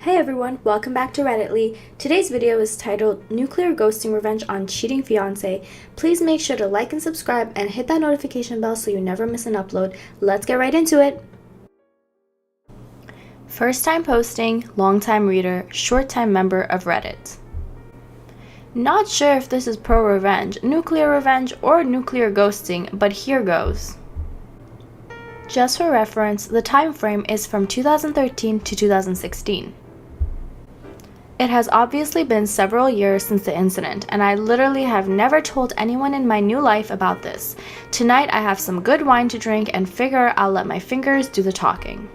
Hey everyone, welcome back to Redditly. Today's video is titled Nuclear Ghosting Revenge on Cheating Fiancé. Please make sure to like and subscribe and hit that notification bell so you never miss an upload. Let's get right into it. First time posting, long time reader, short time member of Reddit. Not sure if this is pro-revenge, nuclear revenge, or nuclear ghosting, but here goes. Just for reference, the time frame is from 2013 to 2016. It has obviously been several years since the incident, and I literally have never told anyone in my new life about this. Tonight I have some good wine to drink and figure I'll let my fingers do the talking.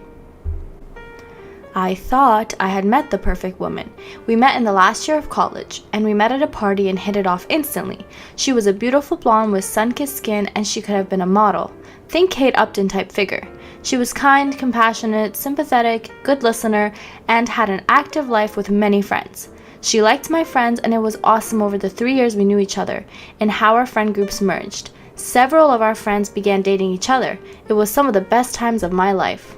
I thought I had met the perfect woman. We met in the last year of college, and we met at a party and hit it off instantly. She was a beautiful blonde with sun-kissed skin, and she could have been a model. Think Kate Upton type figure. She was kind, compassionate, sympathetic, good listener, and had an active life with many friends. She liked my friends, and it was awesome over the 3 years we knew each other, and how our friend groups merged. Several of our friends began dating each other. It was some of the best times of my life.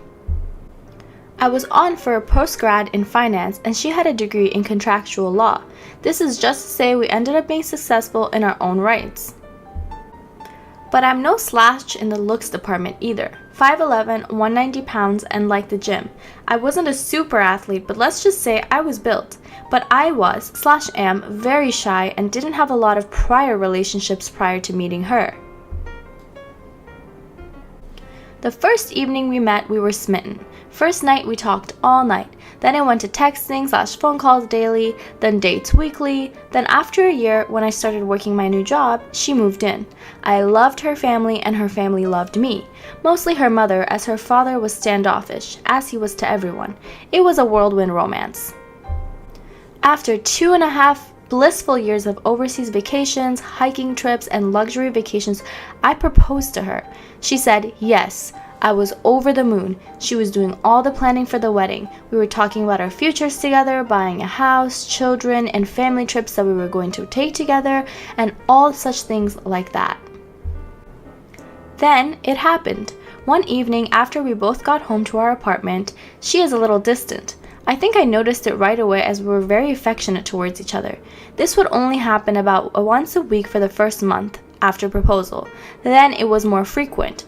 I was on for a postgrad in finance, and she had a degree in contractual law. This is just to say we ended up being successful in our own rights. But I'm no slouch in the looks department either. 5'11", 190 pounds, and like the gym. I wasn't a super athlete, but let's just say I was built. But I was/am very shy and didn't have a lot of prior relationships prior to meeting her. The first evening we met, we were smitten. First night, we talked all night. Then it went to texting/phone calls daily, then dates weekly. Then after a year, when I started working my new job, she moved in. I loved her family and her family loved me. Mostly her mother, as her father was standoffish, as he was to everyone. It was a whirlwind romance. After 2.5 blissful years of overseas vacations, hiking trips, and luxury vacations, I proposed to her. She said yes. I was over the moon. She was doing all the planning for the wedding. We were talking about our futures together, buying a house, children, and family trips that we were going to take together, and all such things like that. Then it happened. One evening after we both got home to our apartment, she is a little distant. I think I noticed it right away as we were very affectionate towards each other. This would only happen about once a week for the first month after proposal. Then it was more frequent.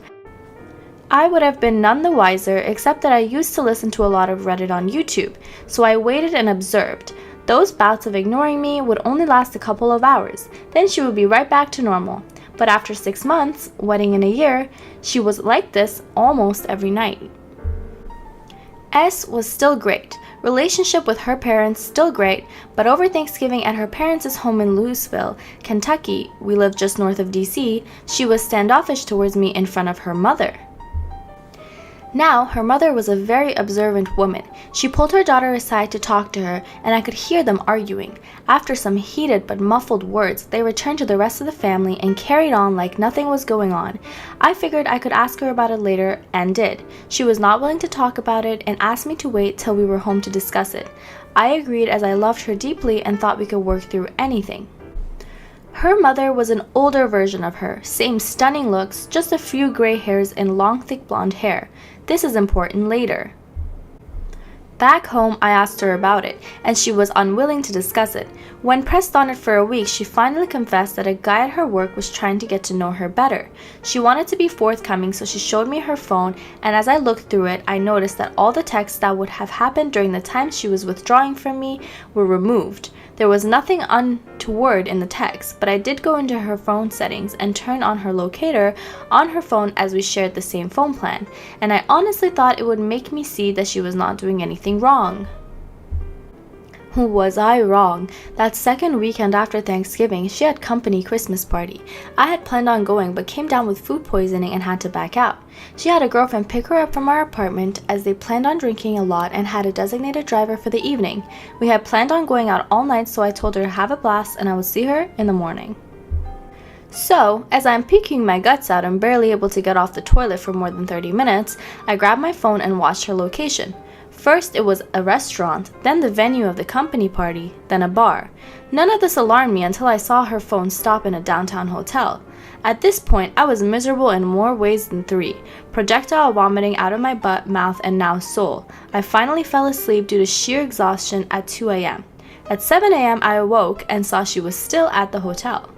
I would have been none the wiser except that I used to listen to a lot of Reddit on YouTube, so I waited and observed. Those bouts of ignoring me would only last a couple of hours, then she would be right back to normal. But after 6 months, wedding in a year, she was like this almost every night. S was still great. Relationship with her parents still great, but over Thanksgiving at her parents' home in Louisville, Kentucky, we lived just north of DC, she was standoffish towards me in front of her mother. Now, her mother was a very observant woman. She pulled her daughter aside to talk to her, and I could hear them arguing. After some heated but muffled words, they returned to the rest of the family and carried on like nothing was going on. I figured I could ask her about it later, and did. She was not willing to talk about it and asked me to wait till we were home to discuss it. I agreed as I loved her deeply and thought we could work through anything. Her mother was an older version of her, same stunning looks, just a few gray hairs and long thick blonde hair. This is important later. Back home, I asked her about it, and she was unwilling to discuss it. When pressed on it for a week, she finally confessed that a guy at her work was trying to get to know her better. She wanted to be forthcoming, so she showed me her phone, and as I looked through it, I noticed that all the texts that would have happened during the time she was withdrawing from me were removed. There was nothing untoward in the text, but I did go into her phone settings and turn on her locator on her phone as we shared the same phone plan, and I honestly thought it would make me see that she was not doing anything wrong. Was I wrong? That second weekend after Thanksgiving, she had company Christmas party. I had planned on going but came down with food poisoning and had to back out. She had a girlfriend pick her up from our apartment as they planned on drinking a lot and had a designated driver for the evening. We had planned on going out all night, so I told her to have a blast and I would see her in the morning. So, as I'm puking my guts out and barely able to get off the toilet for more than 30 minutes, I grabbed my phone and watched her location. First it was a restaurant, then the venue of the company party, then a bar. None of this alarmed me until I saw her phone stop in a downtown hotel. At this point, I was miserable in more ways than 3. Projectile vomiting out of my butt, mouth, and now soul. I finally fell asleep due to sheer exhaustion at 2 a.m. At 7 a.m. I awoke and saw she was still at the hotel.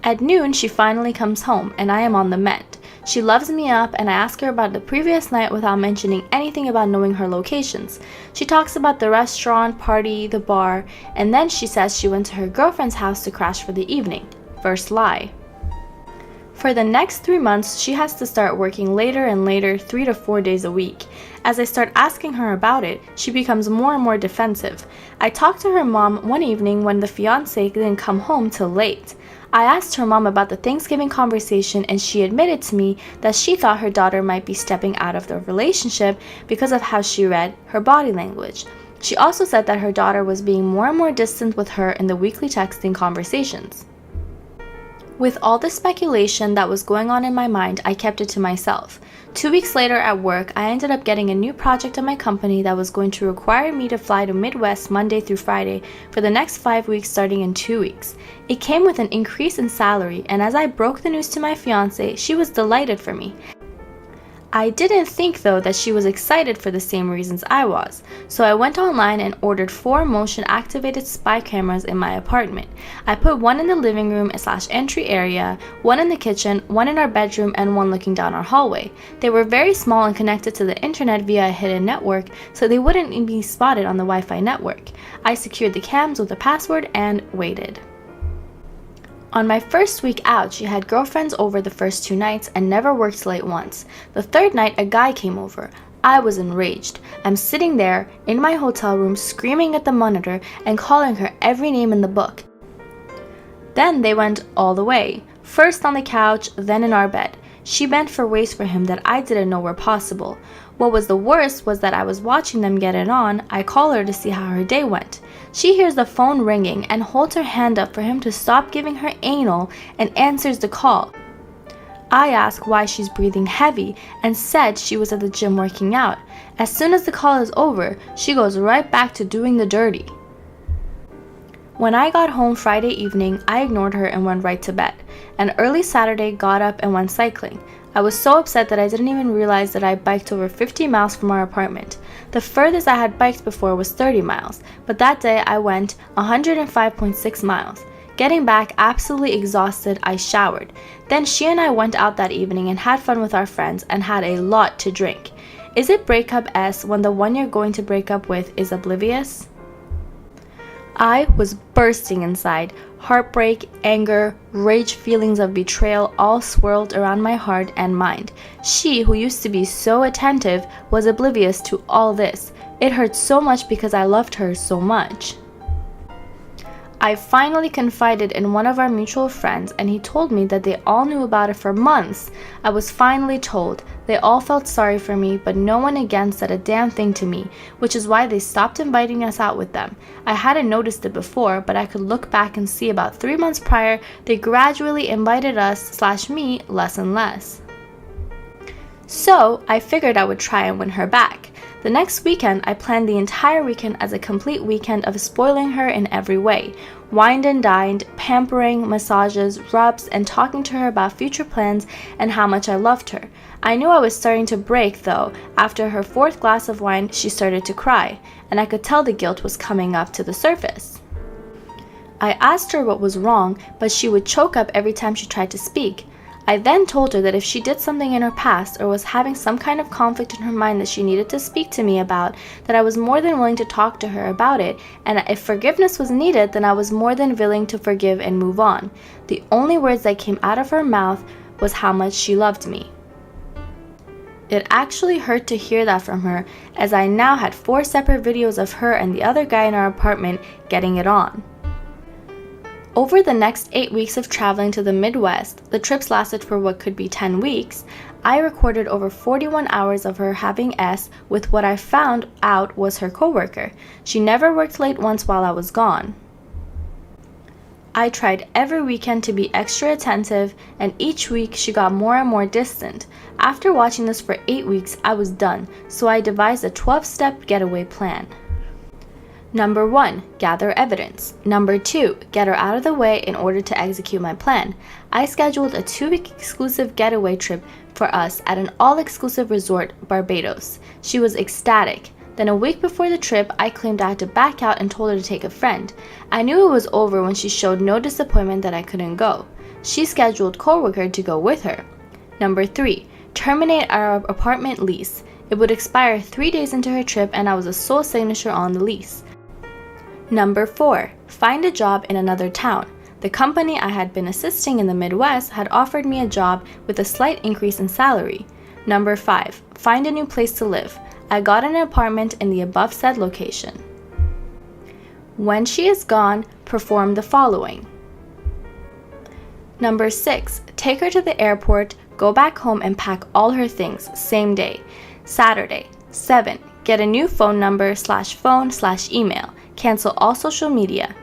At noon, she finally comes home, and I am on the mend. She loves me up, and I ask her about the previous night without mentioning anything about knowing her locations. She talks about the restaurant, party, the bar, and then she says she went to her girlfriend's house to crash for the evening. First lie. For the next 3 months, she has to start working later and later, 3 to 4 days a week. As I start asking her about it, she becomes more and more defensive. I talked to her mom one evening when the fiancé didn't come home till late. I asked her mom about the Thanksgiving conversation, and she admitted to me that she thought her daughter might be stepping out of the relationship because of how she read her body language. She also said that her daughter was being more and more distant with her in the weekly texting conversations. With all the speculation that was going on in my mind, I kept it to myself. 2 weeks later at work, I ended up getting a new project at my company that was going to require me to fly to Midwest Monday through Friday for the next 5 weeks starting in 2 weeks. It came with an increase in salary, and as I broke the news to my fiancé, she was delighted for me. I didn't think though that she was excited for the same reasons I was, so I went online and ordered 4 motion-activated spy cameras in my apartment. I put 1 in the living room / entry area, 1 in the kitchen, 1 in our bedroom, and 1 looking down our hallway. They were very small and connected to the internet via a hidden network, so they wouldn't be spotted on the Wi-Fi network. I secured the cams with a password and waited. On my first week out, she had girlfriends over the first 2 nights and never worked late once. The 3rd night, a guy came over. I was enraged. I'm sitting there in my hotel room screaming at the monitor and calling her every name in the book. Then they went all the way. First on the couch, then in our bed. She bent for ways for him that I didn't know were possible. What was the worst was that I was watching them get it on. I call her to see how her day went. She hears the phone ringing and holds her hand up for him to stop giving her anal and answers the call. I ask why she's breathing heavy and said she was at the gym working out. As soon as the call is over, she goes right back to doing the dirty. When I got home Friday evening, I ignored her and went right to bed. And early Saturday, got up and went cycling. I was so upset that I didn't even realize that I biked over 50 miles from our apartment. The furthest I had biked before was 30 miles, but that day I went 105.6 miles. Getting back absolutely exhausted, I showered. Then she and I went out that evening and had fun with our friends and had a lot to drink. Is it breakup S when the one you're going to break up with is oblivious? I was bursting inside. Heartbreak, anger, rage, feelings of betrayal all swirled around my heart and mind. She, who used to be so attentive, was oblivious to all this. It hurt so much because I loved her so much. I finally confided in one of our mutual friends, and he told me that they all knew about it for months. I was finally told. They all felt sorry for me, but no one again said a damn thing to me, which is why they stopped inviting us out with them. I hadn't noticed it before, but I could look back and see about 3 months prior, they gradually invited us / me less and less. So I figured I would try and win her back. The next weekend, I planned the entire weekend as a complete weekend of spoiling her in every way. Wined and dined, pampering, massages, rubs, and talking to her about future plans and how much I loved her. I knew I was starting to break, though. After her 4th glass of wine, she started to cry, and I could tell the guilt was coming up to the surface. I asked her what was wrong, but she would choke up every time she tried to speak. I then told her that if she did something in her past or was having some kind of conflict in her mind that she needed to speak to me about, that I was more than willing to talk to her about it, and if forgiveness was needed, then I was more than willing to forgive and move on. The only words that came out of her mouth was how much she loved me. It actually hurt to hear that from her, as I now had 4 separate videos of her and the other guy in our apartment getting it on. Over the next 8 weeks of traveling to the Midwest, the trips lasted for what could be 10 weeks, I recorded over 41 hours of her having S with what I found out was her coworker. She never worked late once while I was gone. I tried every weekend to be extra attentive, and each week she got more and more distant. After watching this for 8 weeks, I was done, so I devised a 12-step getaway plan. Number 1, gather evidence. Number 2, get her out of the way in order to execute my plan. I scheduled a 2-week exclusive getaway trip for us at an all-exclusive resort, Barbados. She was ecstatic. Then a week before the trip, I claimed I had to back out and told her to take a friend. I knew it was over when she showed no disappointment that I couldn't go. She scheduled Coworker to go with her. Number 3, terminate our apartment lease. It would expire 3 days into her trip and I was a sole signature on the lease. Number 4, find a job in another town. The company I had been assisting in the Midwest had offered me a job with a slight increase in salary. Number 5, find a new place to live. I got an apartment in the above said location. When she is gone, perform the following. Number 6, take her to the airport, go back home and pack all her things, same day. Saturday. 7, get a new phone number /phone/email. Cancel all social media.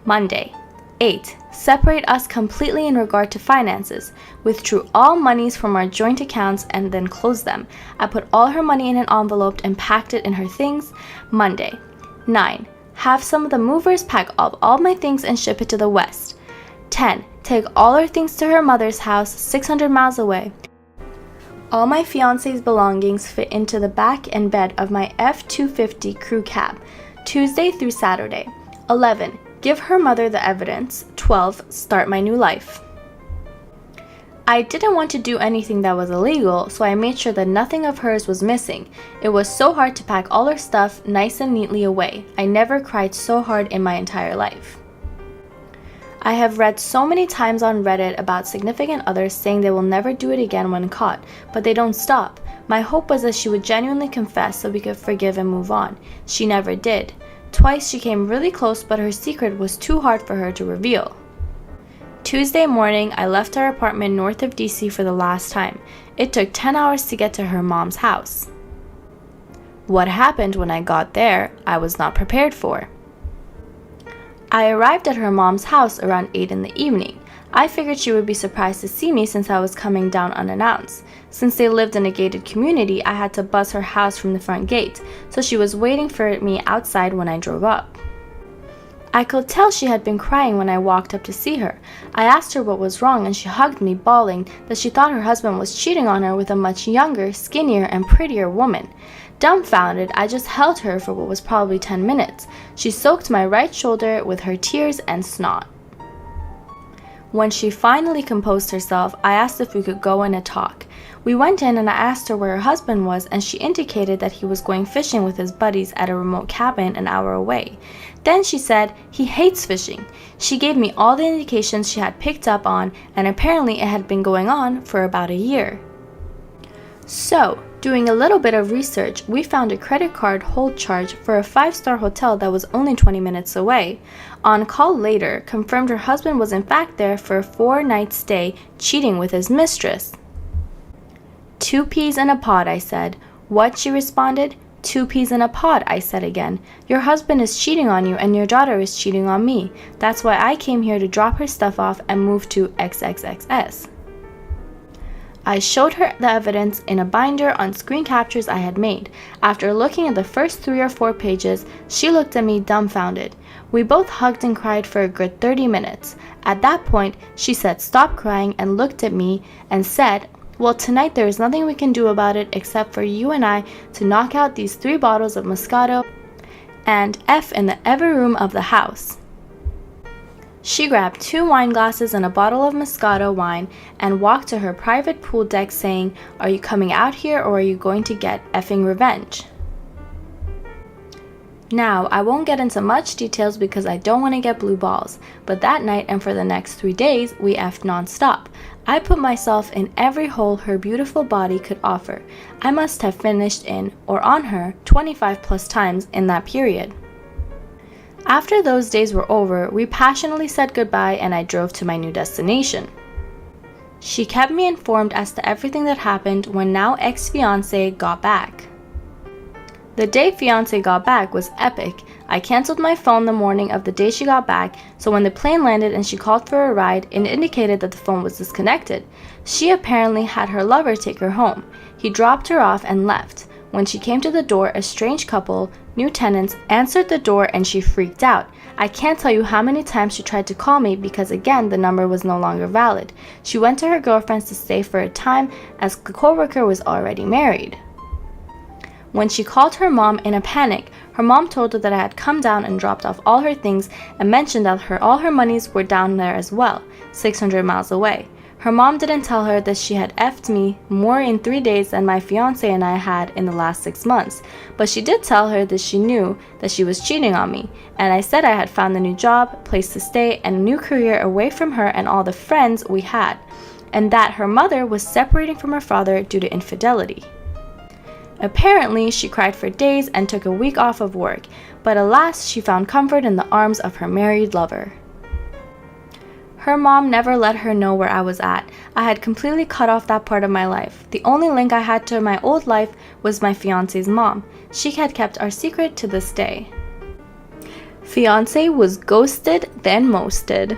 Monday. 8, separate us completely in regard to finances. Withdrew all monies from our joint accounts and then closed them. I put all her money in an envelope and packed it in her things. Monday. 9, have some of the movers pack up all my things and ship it to the West. 10, take all her things to her mother's house 600 miles away. All my fiancé's belongings fit into the back and bed of my F-250 crew cab. Tuesday through Saturday. 11, give her mother the evidence. 12, start my new life. I didn't want to do anything that was illegal, so I made sure that nothing of hers was missing. It was so hard to pack all her stuff nice and neatly away. I never cried so hard in my entire life. I have read so many times on Reddit about significant others saying they will never do it again when caught, but they don't stop. My hope was that she would genuinely confess so we could forgive and move on. She never did. Twice she came really close, but her secret was too hard for her to reveal. Tuesday morning, I left our apartment north of DC for the last time. It took 10 hours to get to her mom's house. What happened when I got there, I was not prepared for. I arrived at her mom's house around 8 in the evening. I figured she would be surprised to see me since I was coming down unannounced. Since they lived in a gated community, I had to buzz her house from the front gate, so she was waiting for me outside when I drove up. I could tell she had been crying when I walked up to see her. I asked her what was wrong and she hugged me, bawling that she thought her husband was cheating on her with a much younger, skinnier, and prettier woman. Dumbfounded, I just held her for what was probably 10 minutes. She soaked my right shoulder with her tears and snot. When she finally composed herself, I asked if we could go in and talk. We went in and I asked her where her husband was, and she indicated that he was going fishing with his buddies at a remote cabin an hour away. Then she said he hates fishing. She gave me all the indications she had picked up on, and apparently it had been going on for about a year. So, doing a little bit of research, we found a credit card hold charge for a 5-star hotel that was only 20 minutes away. On call later, confirmed her husband was in fact there for a 4-night stay, cheating with his mistress. 2 peas in a pod, I said. What? She responded. 2 peas in a pod, I said again. Your husband is cheating on you and your daughter is cheating on me. That's why I came here to drop her stuff off and move to XXXS. I showed her the evidence in a binder on screen captures I had made. After looking at the first 3 or 4 pages, she looked at me dumbfounded. We both hugged and cried for a good 30 minutes. At that point, she said stop crying and looked at me and said, well, tonight there is nothing we can do about it except for you and I to knock out these 3 bottles of Moscato and F in the every room of the house. She grabbed 2 wine glasses and a bottle of Moscato wine and walked to her private pool deck saying, are you coming out here or are you going to get effing revenge? Now, I won't get into much details because I don't want to get blue balls, but that night and for the next 3 days, we effed non-stop. I put myself in every hole her beautiful body could offer. I must have finished in or on her 25 plus times in that period. After those days were over, we passionately said goodbye and I drove to my new destination. She kept me informed as to everything that happened when now ex-fiancé got back. The day fiancé got back was epic. I canceled my phone the morning of the day she got back, so when the plane landed and she called for a ride, it indicated that the phone was disconnected. She apparently had her lover take her home. He dropped her off and left. When she came to the door, a strange couple, new tenants, answered the door and she freaked out. I can't tell you how many times she tried to call me because again, the number was no longer valid. She went to her girlfriend's to stay for a time as the coworker was already married. When she called her mom in a panic, her mom told her that I had come down and dropped off all her things and mentioned that all her monies were down there as well, 600 miles away. Her mom didn't tell her that she had effed me more in 3 days than my fiancé and I had in the last 6 months, but she did tell her that she knew that she was cheating on me, and I said I had found a new job, place to stay, and a new career away from her and all the friends we had, and that her mother was separating from her father due to infidelity. Apparently, she cried for days and took a week off of work, but alas, she found comfort in the arms of her married lover. Her mom never let her know where I was at. I had completely cut off that part of my life. The only link I had to my old life was my fiancé's mom. She had kept our secret to this day. Fiancé was ghosted, then mosted.